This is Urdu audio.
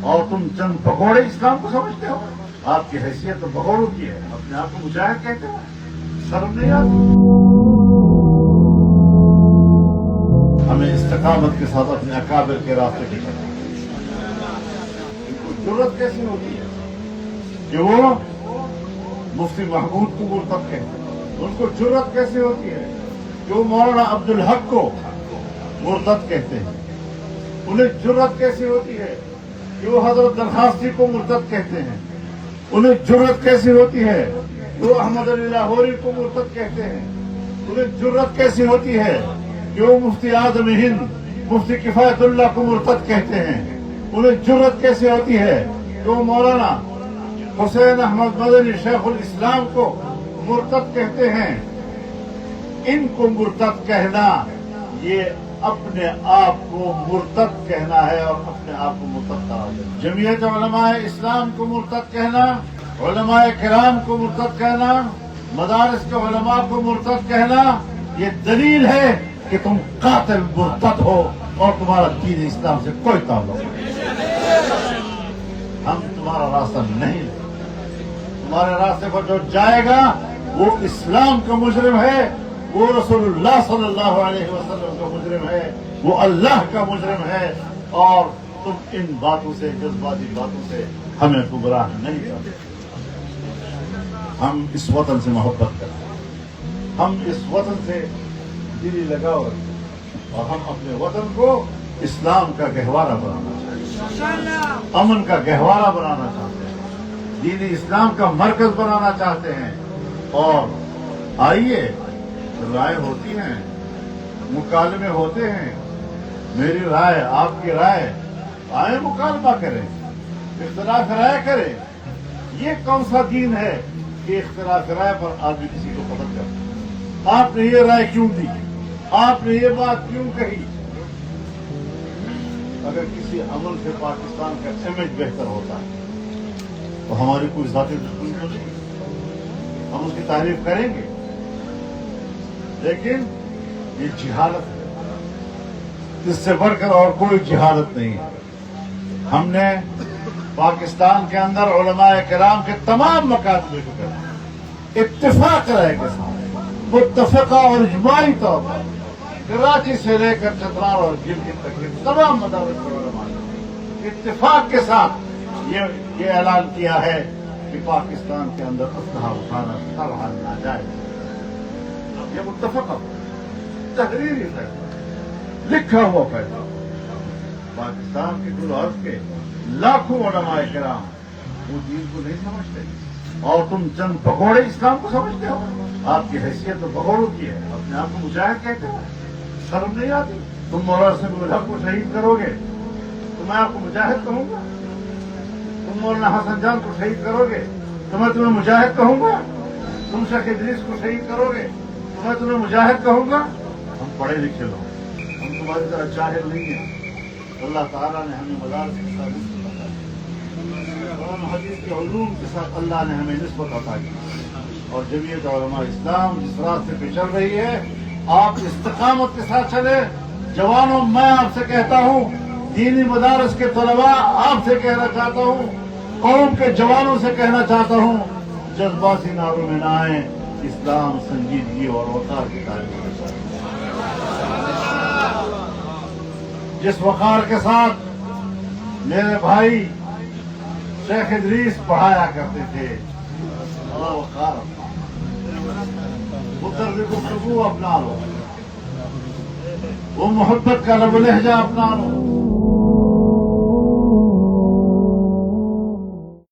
اور تم چند پکوڑے اسلام کو سمجھتے ہو؟ آپ کی حیثیت تو پکوڑوں کی ہے، اپنے آپ کو مجاہد کہتے ہو، شرم نہیں آتی؟ ہمیں استقامت کے ساتھ اپنے اکابر کے راستے پہ چلنا ہے۔ ان کو ضرورت کیسی ہوتی ہے کہ وہ مفتی محمود کو مرتد کہتے ہیں؟ ان کو ضرورت کیسی ہوتی ہے کہ وہ مولانا عبدالحق کو مرتد کہتے ہیں؟ انہیں جرأت کیسی ہوتی ہے کہ وہ حضرت درخواستی کو مرتد کہتے ہیں؟ انہیں جرأت کیسی ہوتی ہے کہ وہ احمد علی لاہوری کو مرتد کہتے ہیں؟ انہیں جرأت کیسی ہوتی ہے کہ وہ مفتی اعظم ہند مفتی کفایت اللہ کو مرتد کہتے ہیں؟ انہیں جرأت کیسی ہوتی ہے کہ وہ مولانا حسین احمد مدنی شیخ الاسلام کو مرتد کہتے ہیں؟ ان کو مرتد کہنا یہ اپنے آپ کو مرتد کہنا ہے اور اپنے آپ کو مرتد کہا ہے۔ جمعیت علماء اسلام کو مرتد کہنا، علماء کرام کو مرتد کہنا، مدارس کے علماء کو مرتد کہنا، یہ دلیل ہے کہ تم قاتل مرتد ہو اور تمہارا دین اسلام سے کوئی تعلق نہیں۔ ہم تمہارا راستہ نہیں لیں، تمہارے راستے پر جو جائے گا وہ اسلام کا مجرم ہے، وہ رسول اللہ صلی اللہ علیہ وسلم کا مجرم ہے، وہ اللہ کا مجرم ہے، اور تم ان باتوں سے، جذباتی باتوں سے ہمیں گمراہ نہیں کرتے۔ ہم اس وطن سے محبت کرتے ہیں، ہم اس وطن سے دلی لگاؤ رکھتے ہیں، اور ہم اپنے وطن کو اسلام کا گہوارہ بنانا چاہتے ہیں، امن کا گہوارہ بنانا چاہتے ہیں، دین اسلام کا مرکز بنانا چاہتے ہیں۔ اور آئیے، رائے ہوتی ہیں، مکالمے ہوتے ہیں، میری رائے، آپ کی رائے، آئے مکالمہ کریں، اختلاف رائے کریں۔ یہ کون سا دین ہے کہ اختلاف رائے پر آدمی کسی کو قتل کرتا؟ آپ نے یہ رائے کیوں دی؟ آپ نے یہ بات کیوں کہی؟ اگر کسی عمل سے پاکستان کا امیج بہتر ہوتا ہے تو ہماری کوئی ذاتی دشمنی تو نہیں، ہم اس کی تعریف کریں گے، لیکن یہ جہالت ہے، اس سے بڑھ کر اور کوئی جہالت نہیں ہے۔ ہم نے پاکستان کے اندر علماء کرام کے تمام مکاتب کو کہا، اتفاق رائے کے ساتھ، متفقہ اور اجماعی طور پر، کراچی سے لے کر چترال اور گلگت تک کے تمام مدارس کے علماء نے اتفاق کے ساتھ یہ اعلان کیا ہے کہ پاکستان کے اندر اسلحہ اٹھانا سرحد ناجائز ہے۔ یہ متفق تحریری فیصلہ، لکھا ہوا فیصلہ۔ پاکستان کے کل عرب کے لاکھوں علماء کرام وہ دین کو نہیں سمجھتے، اور تم چند پکوڑے اسلام کو سمجھتے ہو؟ آپ کی حیثیت تو پکوڑوں کی ہے، اپنے آپ کو مجاہد کہتے ہو، شرم نہیں آتی؟ تم مولانا سمیع الحق کو شہید کرو گے تو میں آپ کو مجاہد کہوں گا؟ تم مولانا حسن جان کو شہید کرو گے تو میں تمہیں مجاہد کہوں گا؟ تم شیخ ادریس کو شہید کرو گے تو میں تمہیں مجاہد کہوں گا؟ ہم پڑھے لکھے لوگ، ہم تمہاری طرح جاہل نہیں ہیں۔ اللہ تعالیٰ نے ہمیں مدارس کے ساتھ نسبت عطا کی، قرآن حدیث کے علوم کے ساتھ اللہ نے ہمیں نسبت عطا کی، اور جمعیت علماء اسلام جس راستے پہ چل رہی ہے، آپ استقامت کے ساتھ چلے۔ جوانوں، میں آپ سے کہتا ہوں، دینی مدارس کے طلباء آپ سے کہنا چاہتا ہوں، قوم کے جوانوں سے کہنا چاہتا ہوں، جذباتی نعروں میں نہ آئیں، اسلام سنجیدگی اور وقار کی تعلیم کے ساتھ، جس وقار کے ساتھ میرے بھائی شیخ ادریس پڑھایا کرتے تھے، بڑا وقار اپنا، گفتگو اپنا لو، وہ محبت کا لب و لہجہ اپنا لو،